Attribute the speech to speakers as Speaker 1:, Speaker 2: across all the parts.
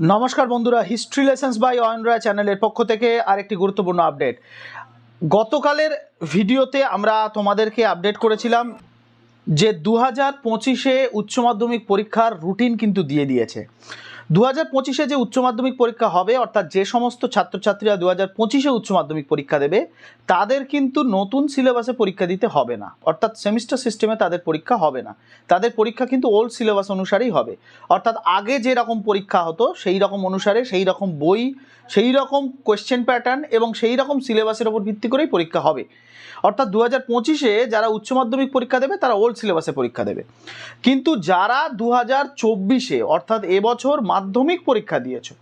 Speaker 1: নমস্কার বন্ধুরা, history lessons by Ayan রায় চ্যানেলের পক্ষ থেকে আরেকটি গুরুত্বপূর্ণ আপডেট। গতকালের ভিডিওতে আমরা তোমাদেরকে আপডেট করেছিলাম যে 2025-এ উচ্চ মাধ্যমিক পরীক্ষার রুটিন কিন্তু দিয়ে দিয়েছে। 2025-এ যে উচ্চ মাধ্যমিক পরীক্ষা হবে, অর্থাৎ যে সমস্ত ছাত্রছাত্রীরা 2025-এ উচ্চ মাধ্যমিক পরীক্ষা দেবে তাদের কিন্তু নতুন সিলেবাসে পরীক্ষা দিতে হবে না, অর্থাৎ সেমিস্টার সিস্টেমে তাদের পরীক্ষা হবে না। তাদের পরীক্ষা কিন্তু ওল্ড সিলেবাস অনুসারেই হবে, অর্থাৎ আগে যে রকম পরীক্ষা হতো সেই রকম অনুসারে, সেই রকম বই, সেই রকম কোয়েশ্চেন প্যাটার্ন এবং সেই রকম সিলেবাসের ওপর ভিত্তি করেই পরীক্ষা হবে। অর্থাৎ 2025-এ যারা উচ্চ মাধ্যমিক পরীক্ষা দেবে তারা ওল্ড সিলেবাসে পরীক্ষা দেবে, কিন্তু যারা 2024-এ অর্থাৎ এবছর মাধ্যমিক পরীক্ষা দিয়েছো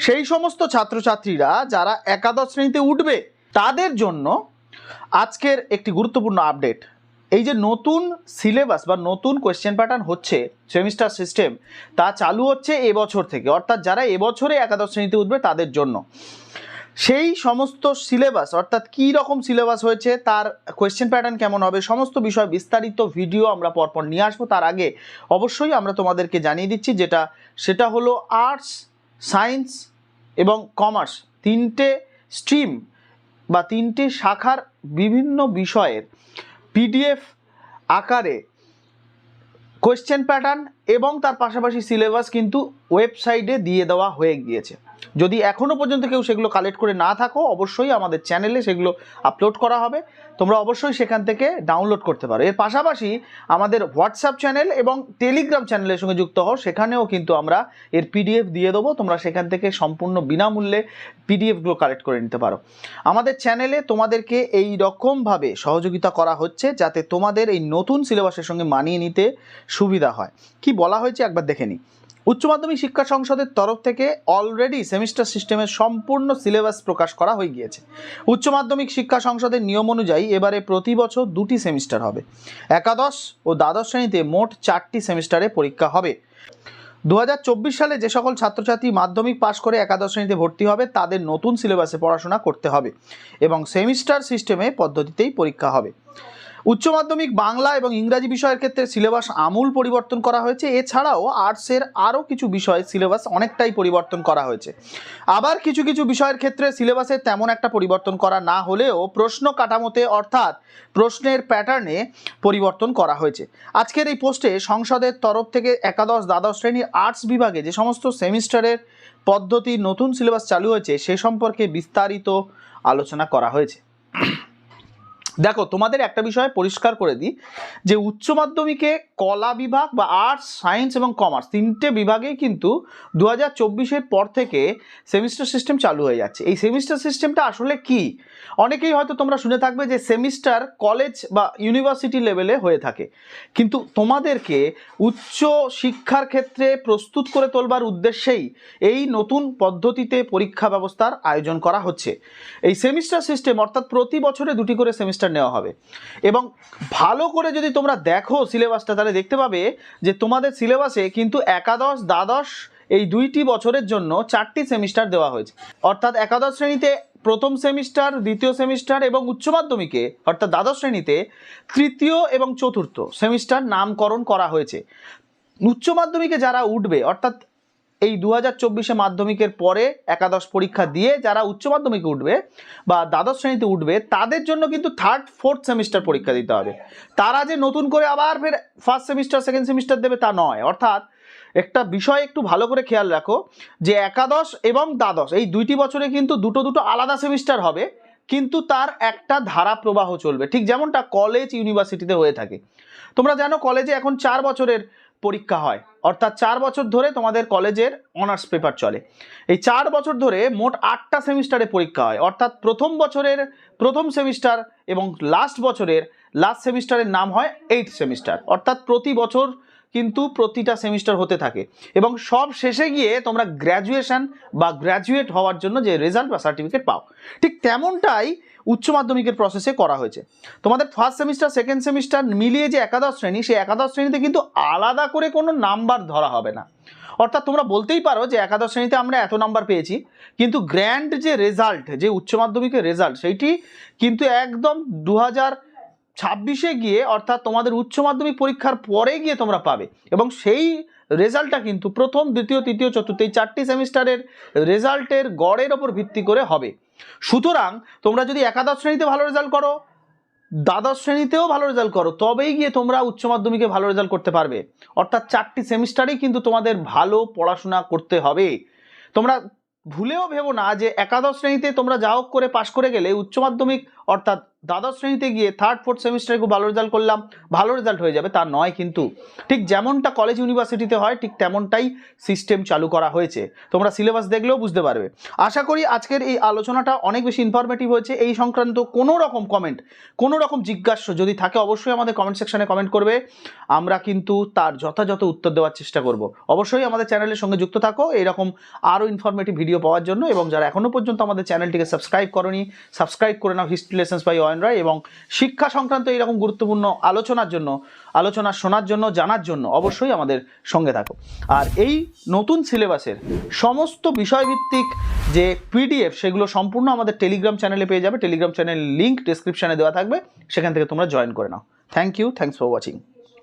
Speaker 1: সেই সমস্ত ছাত্রছাত্রীরা যারা একাদশ শ্রেণীতে উঠবে তাদের জন্য আজকের একটি গুরুত্বপূর্ণ আপডেট। এই যে নতুন সিলেবাস বা নতুন কোয়েশ্চেন প্যাটার্ন হচ্ছে, সেমিস্টার সিস্টেম, তা চালু হচ্ছে এবছর থেকে, অর্থাৎ যারা এবছরে একাদশ শ্রেণীতে উঠবে তাদের জন্য। সেই সমস্ত সিলেবাস, অর্থাৎ কী রকম সিলেবাস হয়েছে, তার কোয়েশ্চেন প্যাটার্ন কেমন হবে, সমস্ত বিষয় বিস্তারিত ভিডিও আমরা পরপর নিয়ে আসবো। তার আগে অবশ্যই আমরা তোমাদেরকে জানিয়ে দিচ্ছি সেটা হলো আর্টস, সায়েন্স এবং কমার্স, তিনটে স্ট্রিম বা তিনটে শাখার বিভিন্ন বিষয়ের পিডিএফ আকারে কোয়েশ্চেন প্যাটার্ন এবং তার পাশাপাশি সিলেবাস কিন্তু ওয়েবসাইটে দিয়ে দেওয়া হয়ে গিয়েছে। যদি এখনও পর্যন্ত কেউ সেগুলো কালেক্ট করে না থাকো, অবশ্যই আমাদের চ্যানেলে সেগুলো আপলোড করা হবে, তোমরা অবশ্যই সেখান থেকে ডাউনলোড করতে পারো। এর পাশাপাশি আমাদের হোয়াটসঅ্যাপ চ্যানেল এবং টেলিগ্রাম চ্যানেলের সঙ্গে যুক্ত হও, সেখানেও কিন্তু আমরা এর পিডিএফ দিয়ে দেবো, তোমরা সেখান থেকে সম্পূর্ণ বিনামূল্যে পিডিএফগুলো কালেক্ট করে নিতে পারো। আমাদের চ্যানেলে তোমাদেরকে এই রকমভাবে সহযোগিতা করা হচ্ছে যাতে তোমাদের এই নতুন সিলেবাসের সঙ্গে মানিয়ে নিতে সুবিধা হয়। কি বলা হয়েছে একবার দেখে নিই। উচ্চ মাধ্যমিক শিক্ষা সংসদের তরফ থেকে অলরেডি সেমিস্টার সিস্টেমের সম্পূর্ণ সিলেবাস প্রকাশ করা হয়ে গিয়েছে। উচ্চ মাধ্যমিক শিক্ষা সংসদের নিয়ম অনুযায়ী এবারে প্রতি বছর 2টি সেমিস্টার হবে। একাদশ ও দ্বাদশ শ্রেণীতে মোট 4টি সেমিস্টারে পরীক্ষা হবে। 2024 সালে যে সকল ছাত্রছাত্রী মাধ্যমিক পাশ করে একাদশ শ্রেণীতে ভর্তি হবে তাদের নতুন সিলেবাসে পড়াশোনা করতে হবে এবং সেমিস্টার সিস্টেমে পদ্ধতিতেই পরীক্ষা হবে। উচ্চ মাধ্যমিক বাংলা এবং ইংরাজি বিষয়ের ক্ষেত্রে সিলেবাস আমূল পরিবর্তন করা হয়েছে। এছাড়াও আর্টসের আরও কিছু বিষয়ে সিলেবাস অনেকটাই পরিবর্তন করা হয়েছে। আবার কিছু কিছু বিষয়ের ক্ষেত্রে সিলেবাসে তেমন একটা পরিবর্তন করা না হলেও প্রশ্ন কাঠামোতে, অর্থাৎ প্রশ্নের প্যাটার্নে পরিবর্তন করা হয়েছে। আজকের এই পোস্টে সংসদের তরফ থেকে একাদশ দ্বাদশ শ্রেণীর আর্টস বিভাগে যে সমস্ত সেমিস্টারের পদ্ধতি নতুন সিলেবাস চালু হয়েছে সে সম্পর্কে বিস্তারিত আলোচনা করা হয়েছে। দেখো, তোমাদের একটা বিষয় পরিষ্কার করে দিই যে উচ্চ মাধ্যমিকে কলা বিভাগ বা আর্টস, সায়েন্স এবং কমার্স তিনটে বিভাগেই কিন্তু 2024-এর পর থেকে সেমিস্টার সিস্টেম চালু হয়ে যাচ্ছে। এই সেমিস্টার সিস্টেমটা আসলে কি, অনেকেই হয়তো তোমরা শুনে থাকবে যে সেমিস্টার কলেজ বা ইউনিভার্সিটি লেভেলে হয়ে থাকে, কিন্তু তোমাদেরকে উচ্চ শিক্ষার ক্ষেত্রে প্রস্তুত করে তোলবার উদ্দেশ্যেই এই নতুন পদ্ধতিতে পরীক্ষা ব্যবস্থার আয়োজন করা হচ্ছে। এই সেমিস্টার সিস্টেম অর্থাৎ প্রতি বছরে 2টি করে সেমিস্টার নেওয়া হবে এবং ভালো করে যদি তোমরা দেখো সিলেবাসটা তাহলে দেখতে পাবে যে তোমাদের সিলেবাসে কিন্তু একাদশ দ্বাদশ এই 2টি বছরের জন্য 4টি সেমিস্টার দেওয়া হয়েছে। অর্থাৎ একাদশ শ্রেণীতে প্রথম সেমিস্টার, দ্বিতীয় সেমিস্টার এবং উচ্চ মাধ্যমিকে অর্থাৎ দ্বাদশ শ্রেণীতে তৃতীয় এবং চতুর্থ সেমিস্টার নামকরণ করা হয়েছে। উচ্চ মাধ্যমিকে যারা উঠবে, অর্থাৎ এই 2024-এ মাধ্যমিকের পরে একাদশ পরীক্ষা দিয়ে যারা উচ্চ মাধ্যমিকে উঠবে বা দ্বাদশ শ্রেণীতে উঠবে তাদের জন্য কিন্তু থার্ড ফোর্থ সেমিস্টার পরীক্ষা দিতে হবে। তারা যে নতুন করে আবার ফের ফার্স্ট সেমিস্টার সেকেন্ড সেমিস্টার দেবে তা নয়। অর্থাৎ একটা বিষয় একটু ভালো করে খেয়াল রাখো যে একাদশ এবং দ্বাদশ এই 2টি বছরে কিন্তু দুটো আলাদা সেমিস্টার হবে, কিন্তু তার একটা ধারা প্রবাহ চলবে, ঠিক যেমনটা কলেজ ইউনিভার্সিটিতে হয়ে থাকে। তোমরা জানো কলেজে এখন 4 বছরের পরীক্ষা হয়, অর্থাৎ 4 বছর ধরে তোমাদের কলেজের অনার্স পেপার চলে। এই 4 বছর ধরে মোট 8টা সেমিস্টারে পরীক্ষা হয়, অর্থাৎ প্রথম বছরের প্রথম সেমিস্টার এবং লাস্ট বছরের লাস্ট সেমিস্টারের নাম হয় 8 সেমিস্টার। অর্থাৎ প্রতি বছর কিন্তু প্রতিটা সেমিস্টার হতে থাকে এবং সব শেষে গিয়ে তোমরা গ্র্যাজুয়েশন বা গ্র্যাজুয়েট হওয়ার জন্য যে রেজাল্ট বা সার্টিফিকেট পাও, ঠিক তেমনটাই উচ্চ মাধ্যমিকের প্রসেসে করা হয়েছে। তোমাদের ফার্স্ট সেমিস্টার সেকেন্ড সেমিস্টার মিলিয়ে যে একাদশ শ্রেণী, সেই একাদশ শ্রেণীতে কিন্তু আলাদা করে কোনো নাম্বার ধরা হবে না। অর্থাৎ তোমরা বলতেই পারো যে একাদশ শ্রেণীতে আমরা এত নাম্বার পেয়েছি, কিন্তু গ্র্যান্ড যে রেজাল্ট, যে উচ্চ মাধ্যমিকের রেজাল্ট, সেইটি কিন্তু একদম 2026-এ গিয়ে, অর্থাৎ তোমাদের উচ্চ মাধ্যমিক পরীক্ষার পরে গিয়ে তোমরা পাবে এবং সেই রেজাল্টটা কিন্তু প্রথম, দ্বিতীয়, তৃতীয়, চতুর্থ এই 4টি সেমিস্টারের রেজাল্টের গড়ের ওপর ভিত্তি করে হবে। সুতরাং তোমরা যদি একাদশ শ্রেণীতে ভালো রেজাল্ট করো, দ্বাদশ শ্রেণীতেও ভালো রেজাল্ট করো, তবেই গিয়ে তোমরা উচ্চ মাধ্যমিকে ভালো রেজাল্ট করতে পারবে। অর্থাৎ 4টি সেমিস্টারেই কিন্তু তোমাদের ভালো পড়াশোনা করতে হবে। তোমরা ভুলেও ভেবো না যে একাদশ শ্রেণীতে তোমরা যা হোক করে পাশ করে গেলে উচ্চ মাধ্যমিক অর্থাৎ দ্বাদশ শ্রেণীতে গিয়ে থার্ড ফোর্থ সেমিস্টারে খুব ভালো রেজাল্ট করলাম, ভালো রেজাল্ট হয়ে যাবে, তা নয়। কিন্তু ঠিক যেমনটা কলেজ ইউনিভার্সিটিতে হয় ঠিক তেমনটাই সিস্টেম চালু করা হয়েছে। তোমরা সিলেবাস দেখলেও বুঝতে পারবে। আশা করি আজকের এই আলোচনাটা অনেক বেশি ইনফরমেটিভ হয়েছে। এই সংক্রান্ত কোনো রকম কমেন্ট, কোনো রকম জিজ্ঞাসা যদি থাকে অবশ্যই আমাদের কমেন্ট সেকশনে কমেন্ট করবে, আমরা কিন্তু তার যথাযথ উত্তর দেওয়ার চেষ্টা করব। অবশ্যই আমাদের চ্যানেলের সঙ্গে যুক্ত থাকো এরকম আরও ইনফরমেটিভ ভিডিও পাওয়ার জন্য, এবং যারা এখনও পর্যন্ত আমাদের চ্যানেলটিকে সাবস্ক্রাইব করোনি সাবস্ক্রাইব করে নাও হিস্ট্রি লেসন্স বাই অয়ন রায়, এবং শিক্ষা সংক্রান্ত এইরকম গুরুত্বপূর্ণ আলোচনা শোনার জন্য, জানার জন্য অবশ্যই আমাদের সঙ্গে থাকো। আর এই নতুন সিলেবাসের সমস্ত বিষয়ভিত্তিক যে পিডিএফ সেগুলো সম্পূর্ণ আমাদের টেলিগ্রাম চ্যানেলে পেয়ে যাবে। টেলিগ্রাম চ্যানেল লিঙ্ক ডেসক্রিপশনে দেওয়া থাকবে, সেখান থেকে তোমরা জয়েন করে নাও। Thank you, thanks for watching.